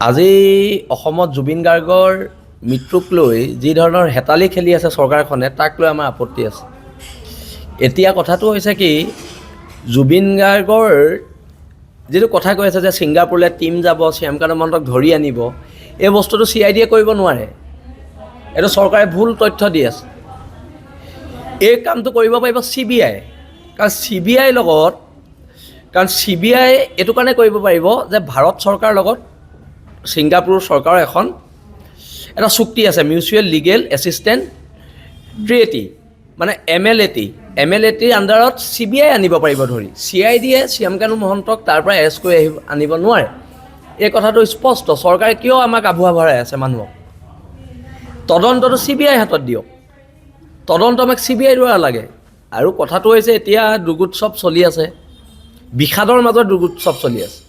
আজি অসমত জুবিন গাৰ্গৰ মৃত্যুক লৈ যি ধৰণৰ হেতালি খেলি আছে চৰকাৰখনে, তাক লৈ আমাৰ আপত্তি আছে। এতিয়া কথাটো হৈছে কি, জুবিন গাৰ্গৰ যিটো কথা কৈ আছে যে ছিংগাপুৰলৈ টীম যাব, শ্যামকান্ত মহন্তক ধৰি আনিব, এই বস্তুটো CID কৰিব নোৱাৰে। এইটো চৰকাৰে ভুল তথ্য দি আছে। এই কামটো কৰিব পাৰিব CBI, কাৰণ CBI এইটো কাৰণে কৰিব পাৰিব যে ভাৰত চৰকাৰৰ লগত ছিংগাপুৰ চৰকাৰৰ এটা চুক্তি আছে, মিউচুৱেল লিগেল এছিষ্টেণ্ট ট্ৰিটি, মানে MLAT আণ্ডাৰত CBI আনিব পাৰিব ধৰি। CIDয়ে শ্যামকানু মহন্তক তাৰ পৰা এৰেষ্ট কৰি আনিব নোৱাৰে। এই কথাটো স্পষ্ট। চৰকাৰে কিয় আমাক আভুৱা ভৰাই আছে মানুহক? তদন্তটো CBI হাতত দিয়ক। তদন্ত আমাক CBI দ্বাৰা লাগে। আৰু কথাটো হৈছে এতিয়া দুৰ্গোৎসৱ চলি আছে, বিষাদৰ মাজত দুৰ্গোৎসৱ চলি আছে।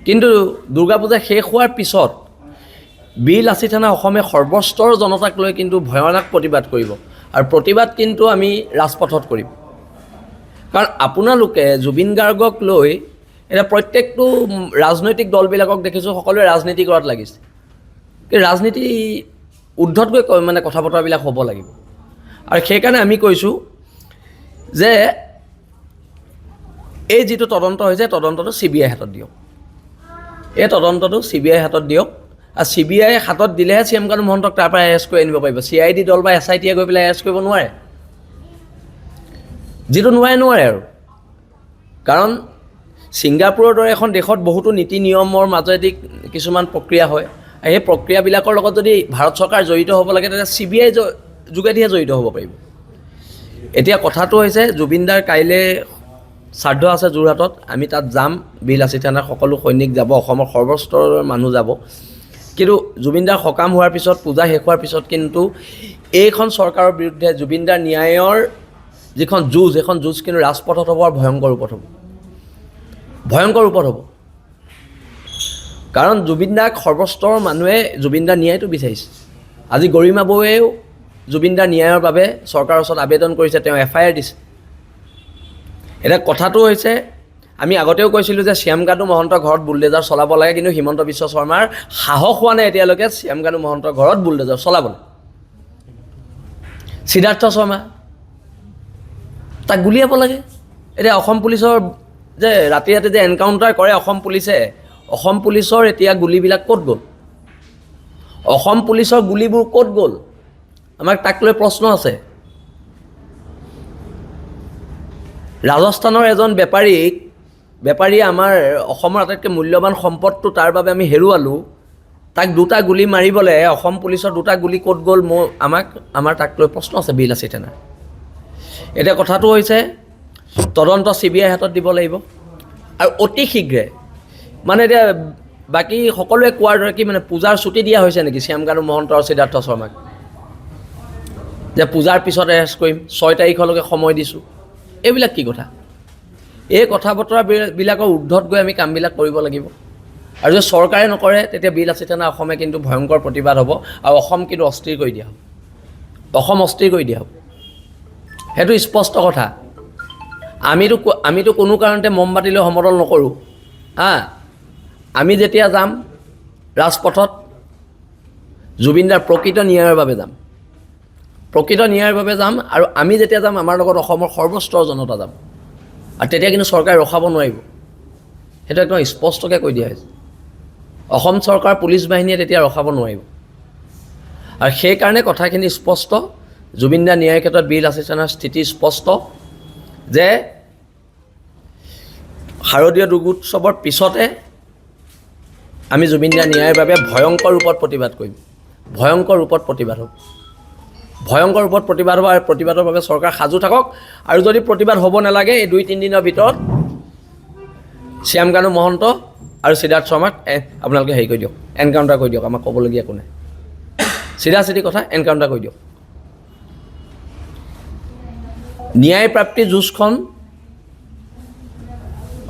কিন্তু দুৰ্গা পূজা শেষ হোৱাৰ পিছত বীৰ লাচিত থানা অসমে সৰ্বস্তৰ জনতাক লৈ কিন্তু ভয়ানক প্ৰতিবাদ কৰিব, আৰু প্ৰতিবাদ কিন্তু আমি ৰাজপথত কৰিম। কাৰণ আপোনালোকে জুবিন গাৰ্গক লৈ এতিয়া প্ৰত্যেকটো ৰাজনৈতিক দলবিলাকক দেখিছোঁ সকলোৱে ৰাজনীতি কৰাত লাগিছে। কিন্তু ৰাজনীতি ঊৰ্ধত গৈ কথা বতৰাবিলাক হ'ব লাগিব। আৰু সেইকাৰণে আমি কৈছোঁ যে এই যিটো তদন্ত হৈছে, তদন্তটো CBI হাতত দিয়ক। এই তদন্তটো CBI হাতত দিয়ক, আৰু CBI হাতত দিলেহে শ্যামকানু মহন্তক তাৰ পৰা এৰেষ্ট কৰি আনিব পাৰিব। CID দল বা SITয়ে গৈ পেলাই এৰেষ্ট কৰিব নোৱাৰে। যিটো নোৱাৰে আৰু, কাৰণ ছিংগাপুৰৰ দৰে এখন দেশত বহুতো নীতি নিয়মৰ মাজেদি কিছুমান প্ৰক্ৰিয়া হয়। আৰু সেই প্ৰক্ৰিয়াবিলাকৰ লগত যদি ভাৰত চৰকাৰ জড়িত হ'ব লাগে, তেতিয়া CBI যোগেদিহে জড়িত হ'ব পাৰিব। এতিয়া কথাটো হৈছে, জুবিনদাৰ কাইলৈ শ্ৰাদ্ধ আছে যোৰহাটত, আমি তাত যাম। বীৰ লাচিত থানাৰ সকলো সৈনিক যাব, অসমৰ সৰ্বস্তৰৰ মানুহ যাব। কিন্তু জুবিনদাৰ সকাম হোৱাৰ পিছত, পূজা শেষ হোৱাৰ পিছত কিন্তু এইখন চৰকাৰৰ বিৰুদ্ধে জুবিনদাৰ ন্যায়ৰ যিখন যুঁজ, এখন যুঁজ কিন্তু ৰাজপথত হ'ব, আৰু ভয়ংকৰ ৰূপত হ'ব। কাৰণ জুবিনদাক সৰ্বস্তৰৰ মানুহে জুবিনদাৰ ন্যায়টো বিচাৰিছে। আজি গৰিমা বৌৱেও জুবিনদাৰ ন্যায়ৰ বাবে চৰকাৰৰ ওচৰত আবেদন কৰিছে, তেওঁ FIR দিছে। এতিয়া কথাটো হৈছে, আমি আগতেও কৈছিলোঁ যে শ্যামকানু মহন্তৰ ঘৰত বুলডেজাৰ চলাব লাগে, কিন্তু হিমন্ত বিশ্ব শৰ্মাৰ সাহস হোৱা নাই এতিয়ালৈকে শ্যামকানু মহন্তৰ ঘৰত বুলডেজাৰ চলাবলৈ। সিদ্ধাৰ্থ শৰ্মা, তাক গুলিয়াব লাগে। এতিয়া অসম পুলিচৰ যে ৰাতি যে এনকাউণ্টাৰ কৰে অসম পুলিচৰ এতিয়া গুলিবিলাক ক'ত গ'ল? অসম পুলিচৰ গুলিবোৰ ক'ত গ'ল? আমাক তাক লৈ প্ৰশ্ন আছে। ৰাজস্থানৰ এজন বেপাৰীয়ে আমাৰ অসমৰ আটাইতকৈ মূল্যৱান সম্পদটো তাৰ বাবে আমি হেৰুৱালোঁ, তাক 2টা গুলি মাৰিবলৈ অসম পুলিচৰ 2টা গুলি ক'ত গ'ল? আমাৰ তাক লৈ প্ৰশ্ন আছে বীৰ লাচিত থানাৰ। এতিয়া কথাটো হৈছে, তদন্ত CBI হাতত দিব লাগিব, আৰু অতি শীঘ্ৰে। মানে এতিয়া বাকী সকলোৱে কোৱাৰ দৰে কি, পূজাৰ ছুটি দিয়া হৈছে নেকি শ্যামকানু মহন্ত আৰু সিদ্ধাৰ্থ শৰ্মাক, যে পূজাৰ পিছত এৰেষ্ট কৰিম, 6 তাৰিখলৈকে সময় দিছোঁ? এইবিলাক কি কথা? এই কথা বতৰাবিলাকৰ ঊৰ্ধত গৈ আমি কামবিলাক কৰিব লাগিব। আৰু যদি চৰকাৰে নকৰে, তেতিয়া বীৰ লাচিত থানা অসমে কিন্তু ভয়ংকৰ প্ৰতিবাদ হ'ব, আৰু অসম কিন্তু অস্থিৰ কৰি দিয়া হ'ব। সেইটো স্পষ্ট কথা। আমিতো কোনো কাৰণতে মমবাতি লৈ সমদল নকৰোঁ। আমি যেতিয়া যাম ৰাজপথত, জুবিনদাৰ প্ৰকৃত ন্যায়ৰ বাবে যাম। আৰু আমি যেতিয়া যাম, আমাৰ লগত অসমৰ সৰ্বস্তৰ জনতা যাম, আৰু তেতিয়া কিন্তু চৰকাৰে ৰখাব নোৱাৰিব। সেইটো একদম স্পষ্টকৈ কৈ দিয়া হৈছে। অসম চৰকাৰ পুলিচ বাহিনীয়ে তেতিয়া ৰখাব নোৱাৰিব। আৰু সেইকাৰণে কথাখিনি স্পষ্ট। জুবিনদাৰ ন্যায়ৰ ক্ষেত্ৰত বীৰ লাচিত থানাৰ স্থিতি স্পষ্ট, যে শাৰদীয় দুৰ্গোৎসৱৰ পিছতে আমি জুবিনদাৰ ন্যায়ৰ বাবে ভয়ংকৰ ৰূপত প্ৰতিবাদ কৰিম। ভয়ংকৰ ৰূপত প্ৰতিবাদ হ'ব, আৰু প্ৰতিবাদৰ বাবে চৰকাৰ সাজু থাকক। আৰু যদি প্ৰতিবাদ হ'ব নালাগে, এই 2-3 দিনৰ ভিতৰত শ্যামকানু মহন্ত আৰু সিদ্ধাৰ্থ শৰ্মাক আপোনালোকে হেৰি কৰি দিয়ক, এনকাউণ্টাৰ কৰি দিয়ক। আমাক ক'বলগীয়া একো নাই, চিধা কথা, এনকাউণ্টাৰ কৰি দিয়ক। ন্যায় প্ৰাপ্তিৰ যুঁজখন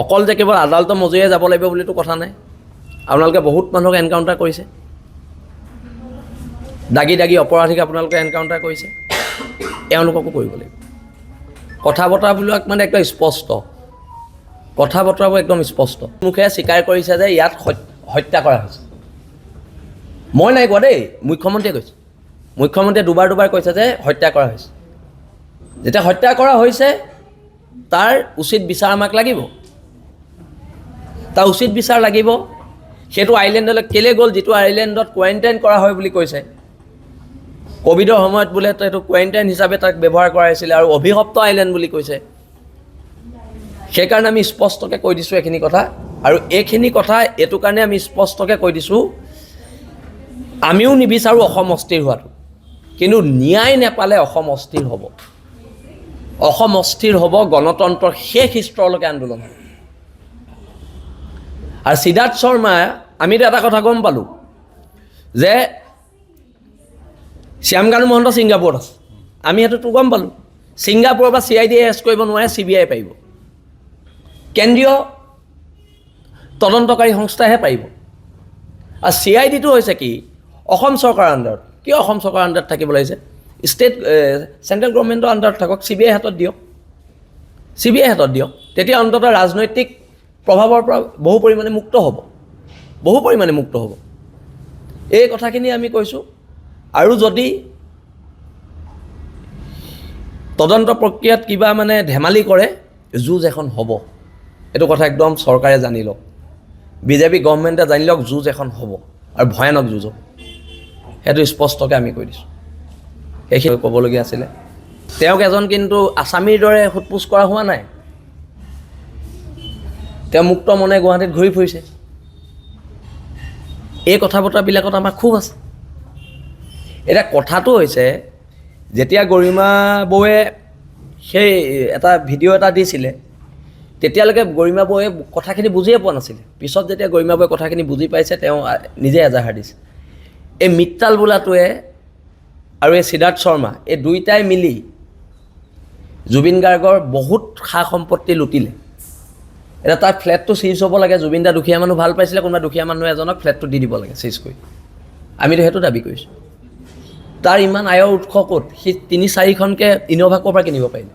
অকল যে কেৱল আদালতৰ মজিয়াই যাব লাগিব বুলিতো কথা নাই। আপোনালোকে বহুত মানুহক এনকাউণ্টাৰ কৰিছে, দাগী অপৰাধীক আপোনালোকে এনকাউণ্টাৰ কৰিছে, এওঁলোককো কৰিব লাগিব। কথা বতৰাবিলাক একদম স্পষ্ট। মুখে স্বীকাৰ কৰিছে যে ইয়াত হত্যা কৰা হৈছে। মই নাই কোৱা দেই, মুখ্যমন্ত্ৰীয়ে কৈছে। মুখ্যমন্ত্ৰীয়ে দুবাৰ কৈছে যে হত্যা কৰা হৈছে। যেতিয়া হত্যা কৰা হৈছে তাৰ উচিত বিচাৰ আমাক লাগিব, তাৰ উচিত বিচাৰ লাগিব। সেইটো আইলেণ্ডলৈ কেলৈ গ'ল, যিটো আইলেণ্ডত কোৱাৰেণ্টাইন কৰা হয় বুলি কৈছে। ক'ভিডৰ সময়ত বোলে এইটো কোৱাৰেণ্টাইন হিচাপে তাক ব্যৱহাৰ কৰা হৈছিলে আৰু অভিশপ্ত আইলেণ্ড বুলি কৈছে। সেইকাৰণে আমি স্পষ্টকৈ কৈ দিছোঁ এইখিনি কথা। আৰু এইখিনি কথা এইটো কাৰণে আমি স্পষ্টকৈ কৈ দিছোঁ, আমিও নিবিচাৰোঁ অসম অস্থিৰ হোৱাটো, কিন্তু ন্যায় নেপালে অসম অস্থিৰ হ'ব। অসম অস্থিৰ হ'ব, গণতন্ত্ৰৰ শেষ স্তৰলৈকে আন্দোলন হ'ব। আৰু সিদ্ধাৰ্থ শৰ্মা, আমিতো এটা কথা গম পালোঁ যে শ্যামকানু মহন্ত ছিংগাপুৰত আছে। আমি সেইটোতো গম পালোঁ। ছিংগাপুৰৰ পৰা CID এৰেষ্ট কৰিব নোৱাৰে, CBI পাৰিব। কেন্দ্ৰীয় তদন্তকাৰী সংস্থাইহে পাৰিব। আৰু CIDটো হৈছে কি, অসম চৰকাৰৰ আণ্ডাৰত। কিয় অসম চৰকাৰৰ আণ্ডাৰত থাকিব লাগিছে? চেণ্ট্ৰেল গভৰ্ণমেণ্টৰ আণ্ডাৰত থাকক, CBI হাতত দিয়ক। CBI হাতত দিয়ক, তেতিয়া অন্ততঃ ৰাজনৈতিক প্ৰভাৱৰ পৰা বহু পৰিমাণে মুক্ত হ'ব, বহু পৰিমাণে মুক্ত হ'ব। এই কথাখিনি আমি কৈছোঁ। আৰু যদি তদন্ত প্ৰক্ৰিয়াত কিবা মানে ধেমালি কৰে, যুঁজ এখন হ'ব। এইটো কথা একদম চৰকাৰে জানি লওক, বিজেপি গভৰ্ণমেণ্টে জানি লওক, যুঁজ এখন হ'ব আৰু ভয়ানক যুঁজ হ'ব। সেইটো স্পষ্টকৈ আমি কৈ দিছোঁ। সেইখিনি ক'বলগীয়া আছিলে। তেওঁক এজন কিন্তু আছামীৰ দৰে সোধ-পোছ কৰা হোৱা নাই। তেওঁ মুক্ত মনে গুৱাহাটীত ঘূৰি ফুৰিছে। এই কথা বতৰাবিলাকত আমাৰ খুব আছে। এতিয়া কথাটো হৈছে, যেতিয়া গৰিমা বৌৱে সেই এটা ভিডিঅ' এটা দিছিলে, তেতিয়ালৈকে গৰিমা বৌৱে কথাখিনি বুজিয়ে পোৱা নাছিলে। পিছত যেতিয়া গৰিমা বৌৱে কথাখিনি বুজি পাইছে, তেওঁ নিজে এজাহাৰ দিছে। এই মিত্তাল বোলাটোৱে আৰু এই সিদ্ধাৰ্থ শৰ্মা, এই দুইটাই মিলি জুবিন গাৰ্গৰ বহুত সা সম্পত্তি লুটিলে। এতিয়া তাৰ ফ্লেটটো চিজ হ'ব লাগে। জুবিন দা দুখীয়া মানুহ ভাল পাইছিলে, কোনোবা দুখীয়া মানুহ এজনক ফ্লেটটো দি দিব লাগে চিজ কৰি। আমিতো সেইটো দাবী কৰিছোঁ। তাৰ ইমান আয়ৰ উৎস ক'ত? সি 3-4খনকৈ ইন'ভা ক'ৰ পৰা কিনিব পাৰিলে?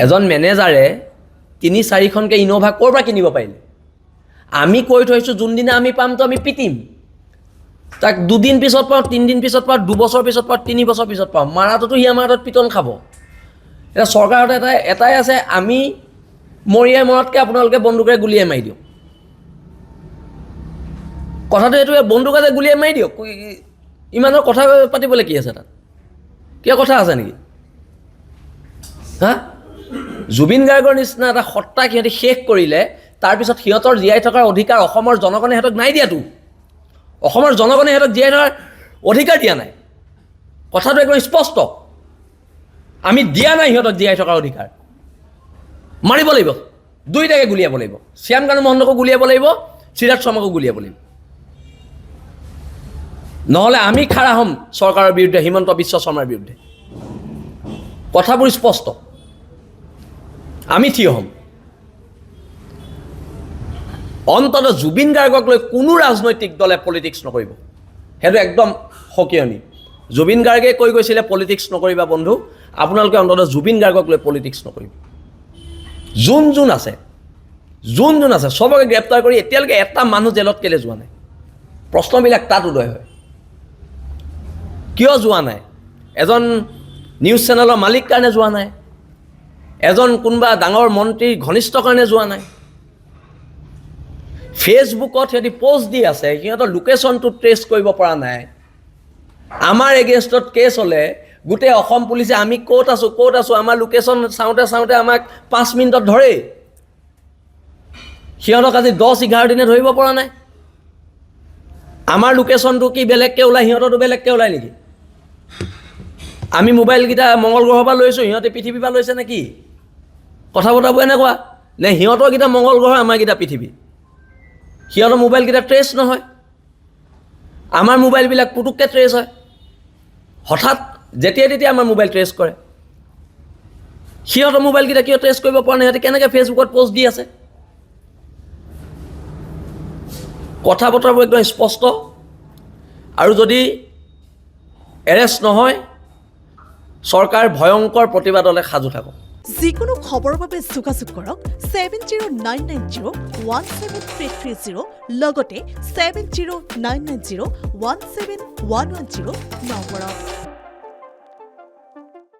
এজন মেনেজাৰে 3-4খনকৈ ইন'ভা ক'ৰ পৰা কিনিব পাৰিলে? আমি কৈ থৈছোঁ, যোনদিনা আমি পামতো আমি পিটিম। তাক 2 দিন পিছত পাওঁ, 3 দিন পিছত পাওঁ, 2 বছৰ পিছত পাওঁ, 3 বছৰ পিছত পাওঁ। মাৰাটোতো সি আমাৰ হাতত পিটন খাব। এতিয়া চৰকাৰৰ এটাই আছে, আমি মৰিয়াই মৰাতকৈ আপোনালোকে বন্দুকেৰে গুলীয়াই মাৰি দিয়ক। কথাটো এইটোৱে, বন্দুকেৰে গুলীয়াই মাৰি দিয়ক। ইমানৰ কথা পাতিবলৈ কি আছে তাত? কিয় কথা আছে নেকি? হা? জুবিন গাৰ্গৰ নিচিনা এটা সত্তাক সিহঁতি শেষ কৰিলে, তাৰপিছত সিহঁতৰ জীয়াই থকাৰ অধিকাৰ অসমৰ জনগণে সিহঁতক নাই দিয়াতো। অসমৰ জনগণে সিহঁতক জীয়াই থকাৰ অধিকাৰ দিয়া নাই। কথাটো একদম স্পষ্ট। আমি দিয়া নাই সিহঁতক জীয়াই থকাৰ অধিকাৰ। মাৰিব লাগিব, দুইটাকে গুলিয়াব লাগিব। শ্যামকানু মহন্তকো গুলিয়াব লাগিব, সিদ্ধাৰ্থ শৰ্মাকো গুলিয়াব লাগিব। নহ'লে আমি খাৰা হ'ম চৰকাৰৰ বিৰুদ্ধে, হিমন্ত বিশ্ব শৰ্মাৰ বিৰুদ্ধে। কথাবোৰ স্পষ্ট। আমি থিয় হ'ম। অন্ততঃ জুবিন গাৰ্গক লৈ কোনো ৰাজনৈতিক দলে পলিটিক্স নকৰিব। সেইটো একদম সকিয়নি। জুবিন গাৰ্গে কৈ গৈছিলে পলিটিক্স নকৰিবা বন্ধু, আপোনালোকে অন্ততঃ জুবিন গাৰ্গক লৈ পলিটিক্স নকৰিব। যোন আছে চবকে গ্ৰেপ্তাৰ কৰি এতিয়ালৈকে এটা মানুহ জেলত কেলৈ যোৱা নাই? প্ৰশ্নবিলাক তাত উদয় হয়। কিয় যোৱা নাই? এজন নিউজ চেনেলৰ মালিক কাৰণে যোৱা নাই, এজন কোনোবা ডাঙৰ মন্ত্ৰীৰ ঘনিষ্ঠ কাৰণে যোৱা নাই। ফেচবুকত সিহঁতি পোষ্ট দি আছে, সিহঁতৰ লোকেশ্যনটো ট্ৰেছ কৰিব পৰা নাই। আমাৰ এগেইনষ্টত কেছ হ'লে গোটেই অসম পুলিচে আমি ক'ত আছোঁ আমাৰ লোকেশ্যন চাওঁতে আমাক 5 মিনিটত ধৰে। সিহঁতক আজি 10-11 দিনে ধৰিব পৰা নাই। আমাৰ লোকেশ্যনটো কি বেলেগকৈ ওলায়, সিহঁতৰটো বেলেগকৈ ওলায় নেকি? আমি মোবাইলকেইটা মংগল গ্ৰহৰ পৰা লৈছোঁ, সিহঁতে পৃথিৱীৰ পৰা লৈছে নেকি? কথা বতৰাবোৰ এনেকুৱা নে? সিহঁতৰকেইটা মংগল গ্ৰহ, আমাৰকেইটা পৃথিৱী। সিহঁতৰ মোবাইলকেইটা ট্ৰেছ নহয়, আমাৰ মোবাইলবিলাক পুটুককৈ ট্ৰেছ হয়। হঠাৎ যেতিয়াই তেতিয়া আমাৰ মোবাইল ট্ৰেছ কৰে। সিহঁতৰ মোবাইলকেইটা কিয় ট্ৰেছ কৰিব পৰা নাই? সিহঁতে কেনেকৈ ফেচবুকত পোষ্ট দি আছে? কথা বতৰাবোৰ একদম স্পষ্ট। আৰু যদি এৰেষ্ট নহয়, চৰকাৰ ভয়ংকৰ প্ৰতিবাদলৈ সাজু থাকক। যিকোনো খবৰৰ বাবে যোগাযোগ কৰক 7099017330 লগতে 7099017110 নম্বৰত।